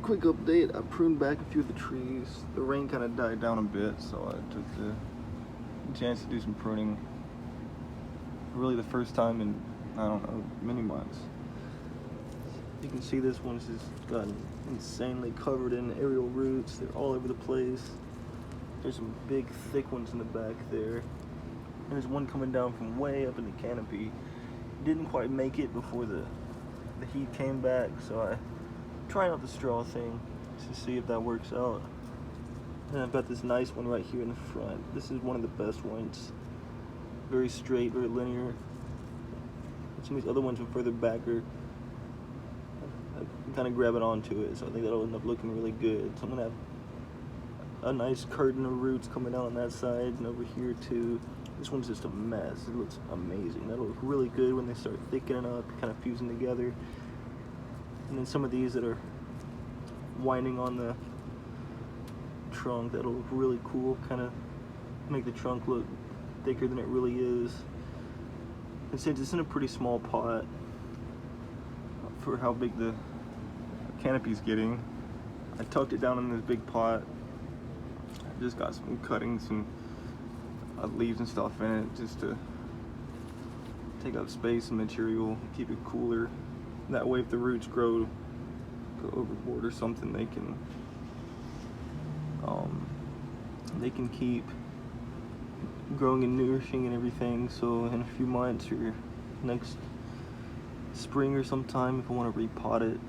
quick update, I pruned back a few of the trees. The rain kind of died down a bit, so I took the chance to do some pruning. Really the first time in, I don't know, many months. You can see this one's just gotten insanely covered in aerial roots. They're all over the place. There's some big thick ones in the back there. And there's one coming down from way up in the canopy. Didn't quite make it before the heat came back, so I tried out the straw thing to see if that works out. And I've got this nice one right here in the front. This is one of the best ones. Very straight, very linear. Some of these other ones are further back are kind of grabbing onto it, so I think that'll end up looking really good. So I'm gonna have a nice curtain of roots coming out on that side and over here too. This one's just a mess. It looks amazing. That'll look really good when they start thickening up, kind of fusing together. And then some of these that are winding on the trunk, that'll look really cool, kind of make the trunk look thicker than it really is. And since it's in a pretty small pot for how big the canopy's getting, I tucked it down in this big pot. I just got some cuttings and leaves and stuff in it just to take up space and material, keep it cooler. That way if the roots go overboard or something, they can keep growing and nourishing and everything. So in a few months or next spring or sometime, if I want to repot it,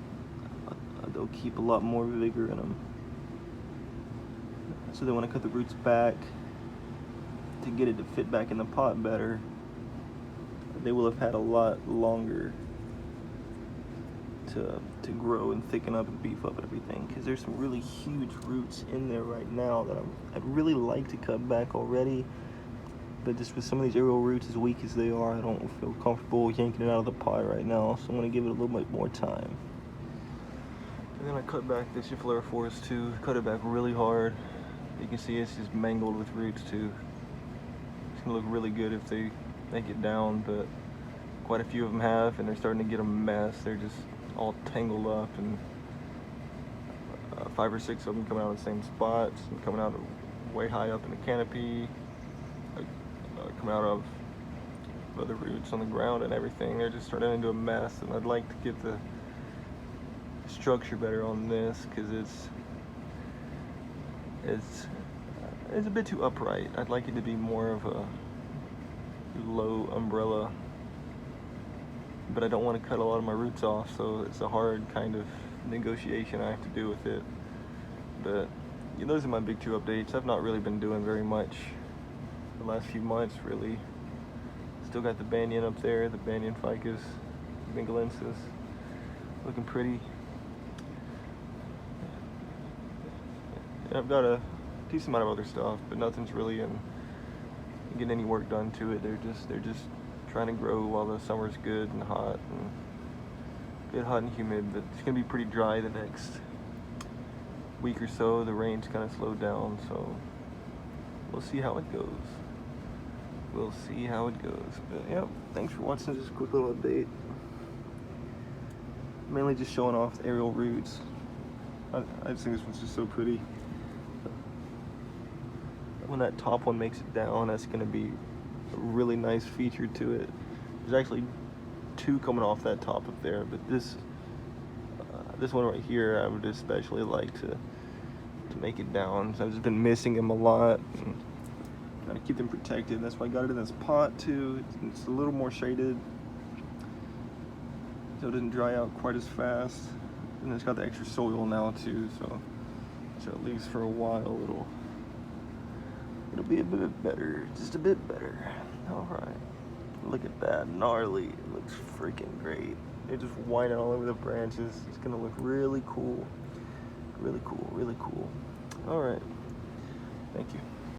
they'll keep a lot more vigor in them. So then when I cut the roots back to get it to fit back in the pot better, they will have had a lot longer to grow and thicken up and beef up and everything, because there's some really huge roots in there right now that I'd really like to cut back already, but just with some of these aerial roots as weak as they are, I don't feel comfortable yanking it out of the pot right now, so I'm going to give it a little bit more time. And then I cut back the schefflera forest too, cut it back really hard. You can see it's just mangled with roots too. It's going to look really good if they make it down, but quite a few of them have, and they're starting to get a mess. They're just all tangled up, and 5 or 6 of them coming out of the same spots and coming out way high up in the canopy, coming out of other roots on the ground and everything. They're just turning into a mess, and I'd like to get the structure better on this because it's a bit too upright. I'd like it to be more of a low umbrella, but I don't want to cut a lot of my roots off, so it's a hard kind of negotiation I have to do with it. But yeah, those are my big 2 updates. I've not really been doing very much the last few months, really. Still got the banyan up there, the banyan ficus, bengalensis, looking pretty. And I've got a decent amount of other stuff, but nothing's really getting any work done to it. They're just trying to grow while the summer's good and hot and get hot and humid, but it's gonna be pretty dry the next week or so. The rain's kind of slowed down, so we'll see how it goes. We'll see how it goes. But yep, thanks for watching this quick little update. Mainly just showing off the aerial roots. I just think this one's just so pretty. When that top one makes it down, that's gonna be a really nice feature to it. There's actually 2 coming off that top up there, but this one right here I would especially like to make it down. So I've just been missing them a lot and gotta keep them protected. That's why I got it in this pot too. It's a little more shaded so it doesn't dry out quite as fast, and it's got the extra soil now too, so at least for a while it'll be a bit better, just a bit better. All right, look at that, gnarly. It looks freaking great. They're just winding all over the branches. It's gonna look really cool, really cool, really cool. All right, thank you.